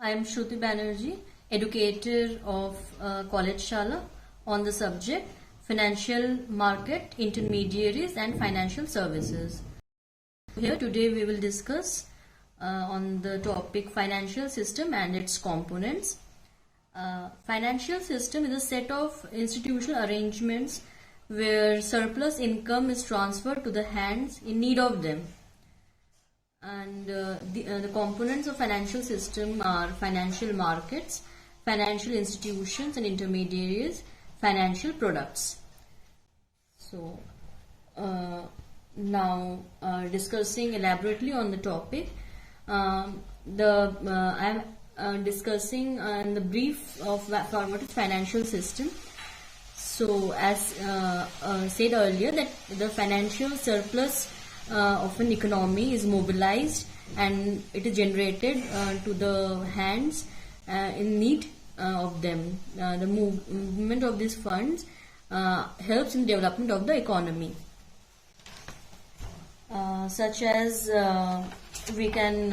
I am Shruti Banerjee, educator of College Shala on the subject Financial Market, Intermediaries and Financial Services. Here today we will discuss on the topic financial system and its components. Financial system is a set of institutional arrangements where surplus income is transferred to the hands in need of them. And the components of financial system are financial markets, financial institutions and intermediaries, financial products. So now discussing elaborately on the topic, I am discussing in the brief of what is financial system. So as said earlier, that the financial surplus of an economy is mobilized and it is generated to the hands in need of them. The movement of these funds helps in development of the economy. Such as we can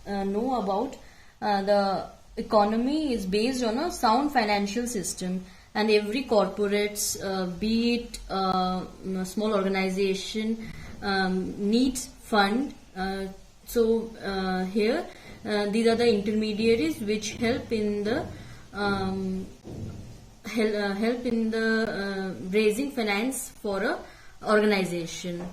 know about the economy is based on a sound financial system, and every corporates, be it small organization, needs fund. Here these are the intermediaries which help in the raising finance for a organization.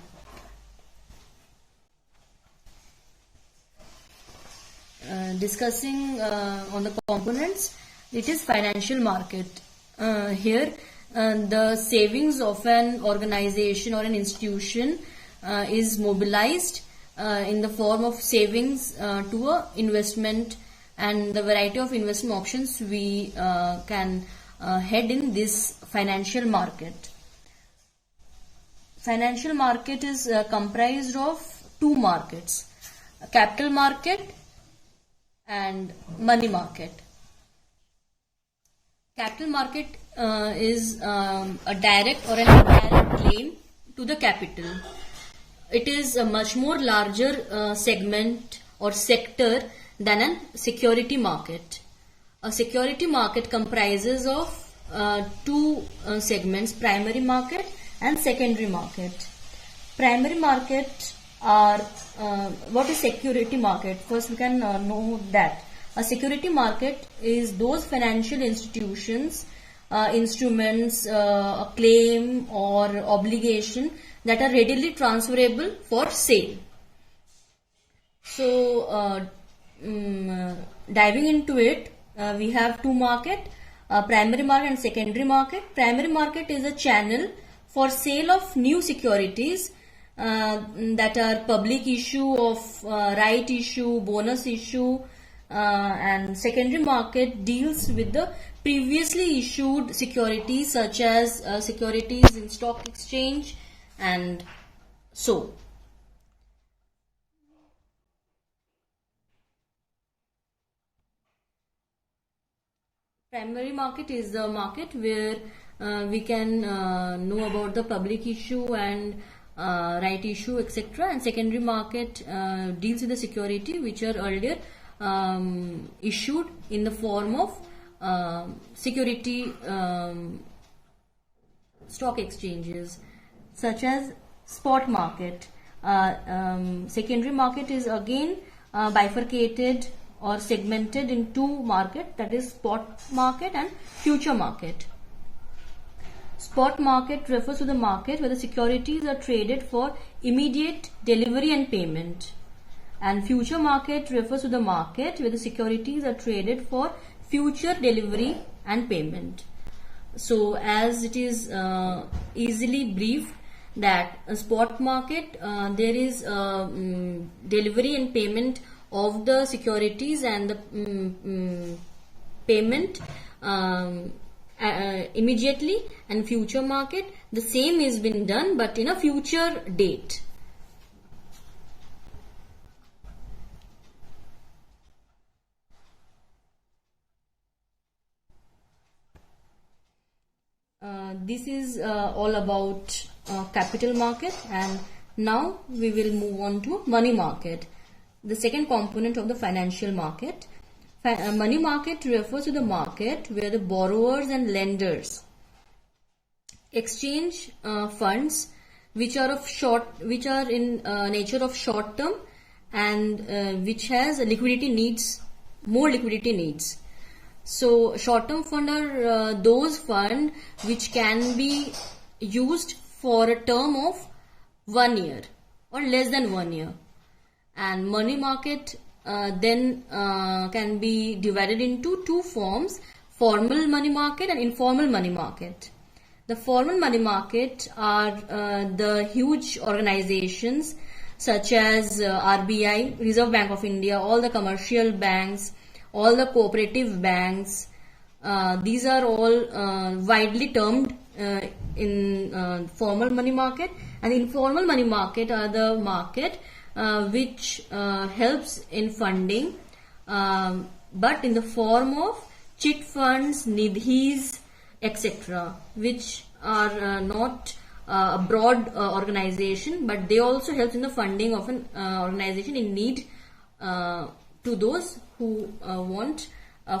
Discussing on the components, it is financial market. Here the savings of an organization or an institution is mobilized in the form of savings to a investment, and the variety of investment options we can head in this financial market. Financial market is comprised of two markets: capital market and money market. Capital market is a direct or an indirect claim to the capital. It is a much more larger segment or sector than a security market. A security market comprises of two segments: primary market and secondary market. Primary market are what is security market? First we can know that a security market is those financial institutions, instruments, a claim or obligation that are readily transferable for sale. So diving into it, we have two market, primary market and secondary market. Primary market is a channel for sale of new securities that are public issue of right issue, bonus issue, and secondary market deals with the previously issued securities, such as securities in stock exchange and so. Primary market is the market where we can know about the public issue and right issue, etc. And secondary market deals with the security which are earlier issued in the form of security stock exchanges, such as spot market. Secondary market is again bifurcated or segmented in two markets, that is spot market and future market. Spot market refers to the market where the securities are traded for immediate delivery and payment, and future market refers to the market where the securities are traded for future delivery and payment. So as it is easily briefed that a spot market, there is delivery and payment of the securities, and the payment immediately, and future market the same is been done but in a future date. This is all about capital market, and now we will move on to money market, the second component of the financial market. Money market refers to the market where the borrowers and lenders exchange funds which are in nature of short term, and which has more liquidity needs. So short term fund are those funds which can be used for a term of 1 year or less than 1 year. And money market then can be divided into two forms: formal money market and informal money market. The formal money market are the huge organizations such as RBI, Reserve Bank of India, all the commercial banks, all the cooperative banks. These are all widely termed in formal money market. And informal money market are the market which helps in funding, but in the form of chit funds, nidhis, etc., which are not a broad organization, but they also help in the funding of an organization in need to those who want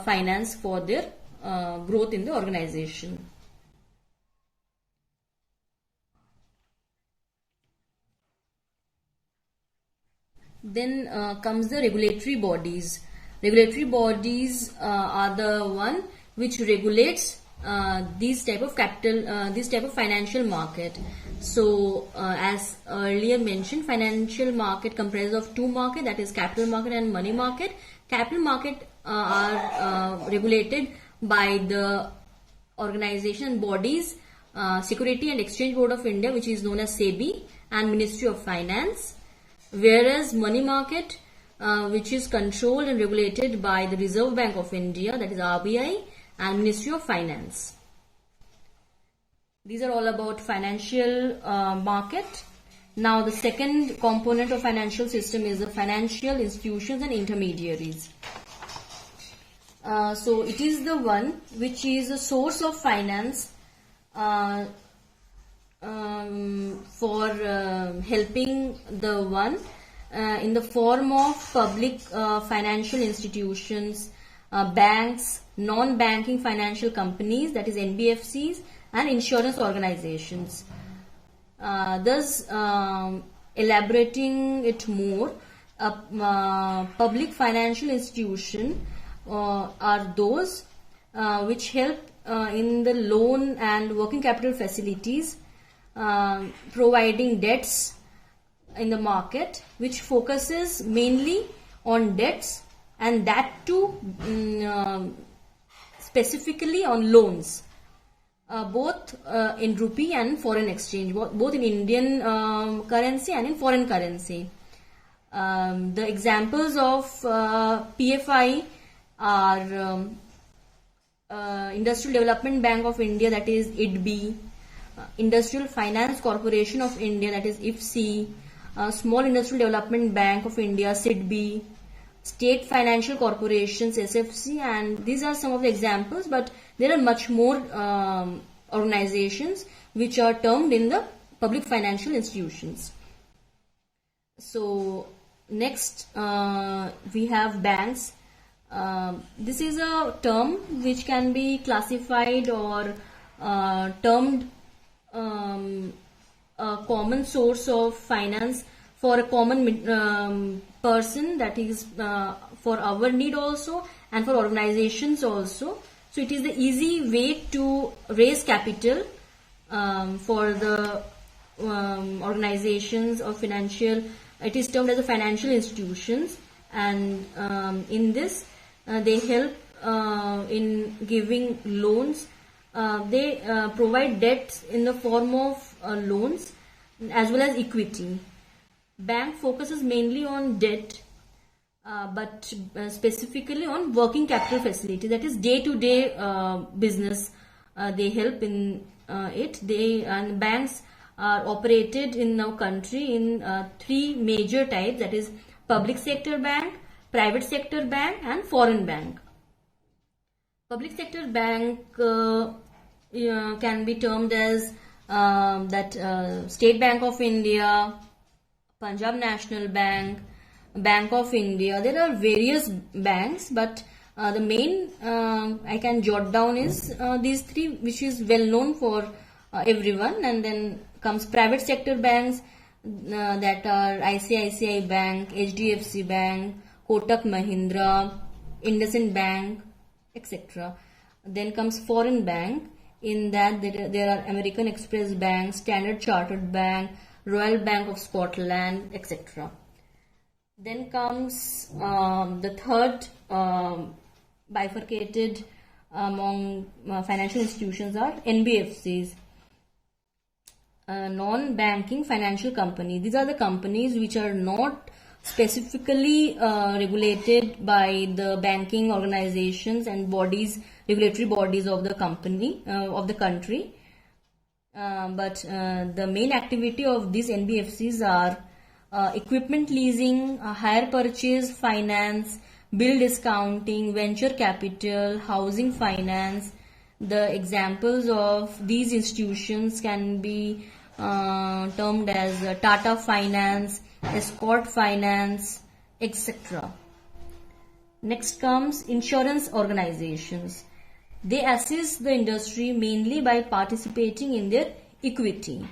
finance for their growth in the organization. Then comes the regulatory bodies. Regulatory bodies are the one which regulates these type of financial market. So as earlier mentioned, financial market comprises of two market, that is capital market and money market. Capital market are regulated by the organization bodies, Security and Exchange Board of India, which is known as SEBI, and Ministry of Finance. Whereas money market, which is controlled and regulated by the Reserve Bank of India, that is RBI, and Ministry of Finance. These are all about financial market. Now the second component of financial system is the financial institutions and intermediaries. So it is the one which is a source of finance for helping the one in the form of public financial institutions, banks, non-banking financial companies, that is NBFCs, and insurance organizations. Thus, elaborating it more, public financial institution are those which help in the loan and working capital facilities, providing debts in the market, which focuses mainly on debts, and that too specifically on loans, both in rupee and foreign exchange, both in Indian currency and in foreign currency. The examples of PFI are Industrial Development Bank of India, that is IDB, Industrial Finance Corporation of India, that is IFC, Small Industrial Development Bank of India, SIDBI, State Financial Corporations, SFC, and these are some of the examples, but there are much more organizations which are termed in the public financial institutions. So next we have banks. This is a term which can be classified or termed a common source of finance for a common person, that is for our need also and for organizations also. So it is the easy way to raise capital for the organizations or financial, it is termed as a financial institutions, and in this they help in giving loans. They provide debts in the form of loans as well as equity. Bank focuses mainly on debt, but specifically on working capital facility, that is day-to-day business. They help in it. And banks are operated in our country in three major types, that is public sector bank, private sector bank, and foreign bank. Public sector bank can be termed as State Bank of India, Punjab National Bank, Bank of India. There are various banks, but The main I can jot down is these three, which is well known for everyone, and then comes private sector banks that are ICICI Bank, HDFC Bank, Kotak Mahindra, IndusInd Bank, etc. Then comes foreign bank. In that there are American Express Bank, Standard Chartered Bank, Royal Bank of Scotland, etc. Then comes the third bifurcated among financial institutions are NBFCs, non-banking financial companies. These are the companies which are not specifically regulated by the banking organizations and bodies, regulatory bodies of the company of the country, but the main activity of these NBFCs are equipment leasing, hire purchase finance, bill discounting, venture capital, housing finance. The examples of these institutions can be termed as Tata Finance, Escort Finance, etc. Next comes insurance organizations. They assist the industry mainly by participating in their equity.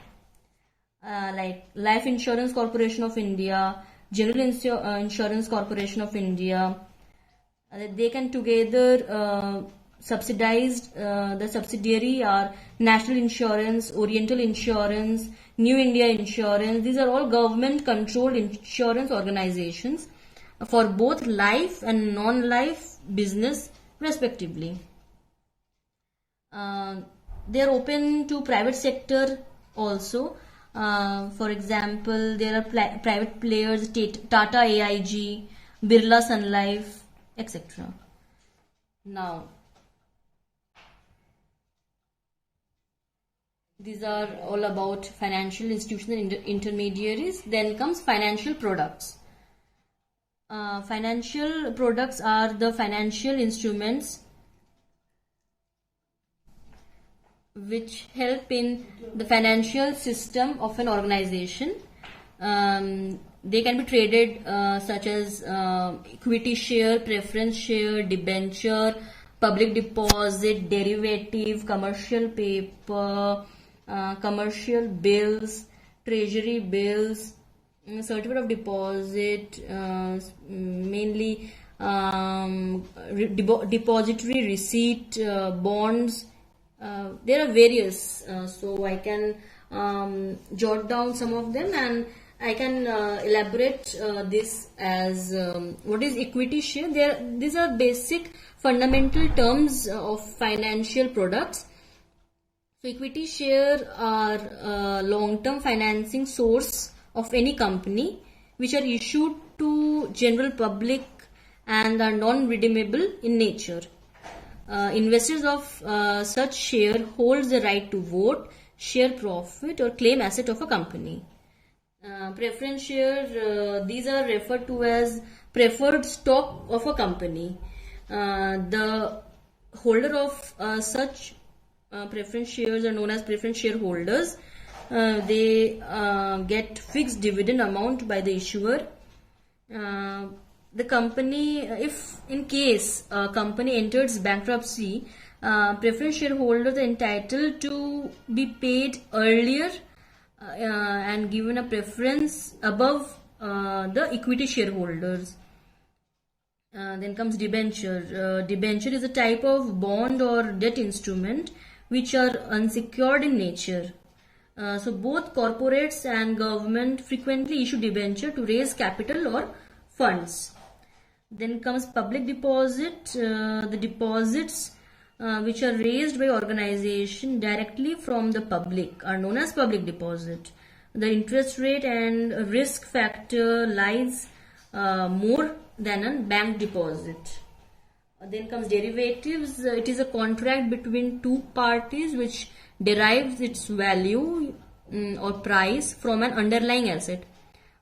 Like Life Insurance Corporation of India, General Insurance Corporation of India. They can together subsidized, the subsidiary are National Insurance, Oriental Insurance, New India Insurance. These are all government controlled insurance organizations for both life and non-life business respectively. They are open to private sector also. For example, there are private players, Tata AIG, Birla Sun Life, etc. Now, these are all about financial institutions and intermediaries. Then comes financial products. Financial products are the financial instruments which help in the financial system of an organization. They can be traded such as equity share, preference share, debenture, public deposit, derivative, commercial paper, commercial bills, treasury bills, certificate of deposit, mainly depository receipt, bonds. There are various, so I can jot down some of them, and I can elaborate this as what is equity share. These are basic fundamental terms of financial products. So equity share are long-term financing source of any company which are issued to general public and are non-redeemable in nature. Investors of such share holds the right to vote, share profit or claim asset of a company. Preference share, these are referred to as preferred stock of a company. The holder of such preference shares are known as preference shareholders. They get fixed dividend amount by the issuer. The company, if in case a company enters bankruptcy, preference shareholders are entitled to be paid earlier and given a preference above the equity shareholders. Then comes debenture. Debenture is a type of bond or debt instrument which are unsecured in nature. So both corporates and government frequently issue debenture to raise capital or funds. Then comes public deposit. The deposits which are raised by organization directly from the public are known as public deposit. The interest rate and risk factor lies more than a bank deposit. Then comes derivatives. It is a contract between two parties which derives its value or price from an underlying asset.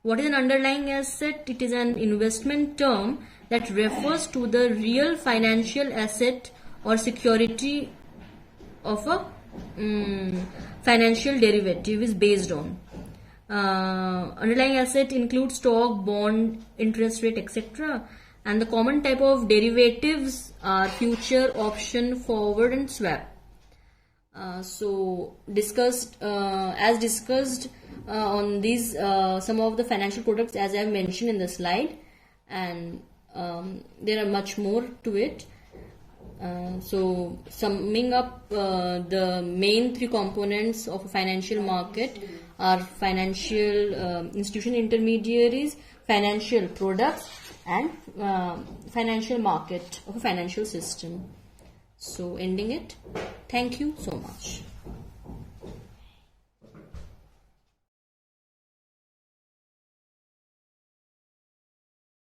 What is an underlying asset? It is an investment term that refers to the real financial asset or security of a financial derivative is based on. Underlying asset includes stock, bond, interest rate, etc. And the common type of derivatives are future, option, forward, and swap. So discussed on these some of the financial products as I have mentioned in the slide, and there are much more to it. So summing up, the main three components of a financial market are financial institution intermediaries, financial products, and financial market of a financial system. So ending it, thank you so much.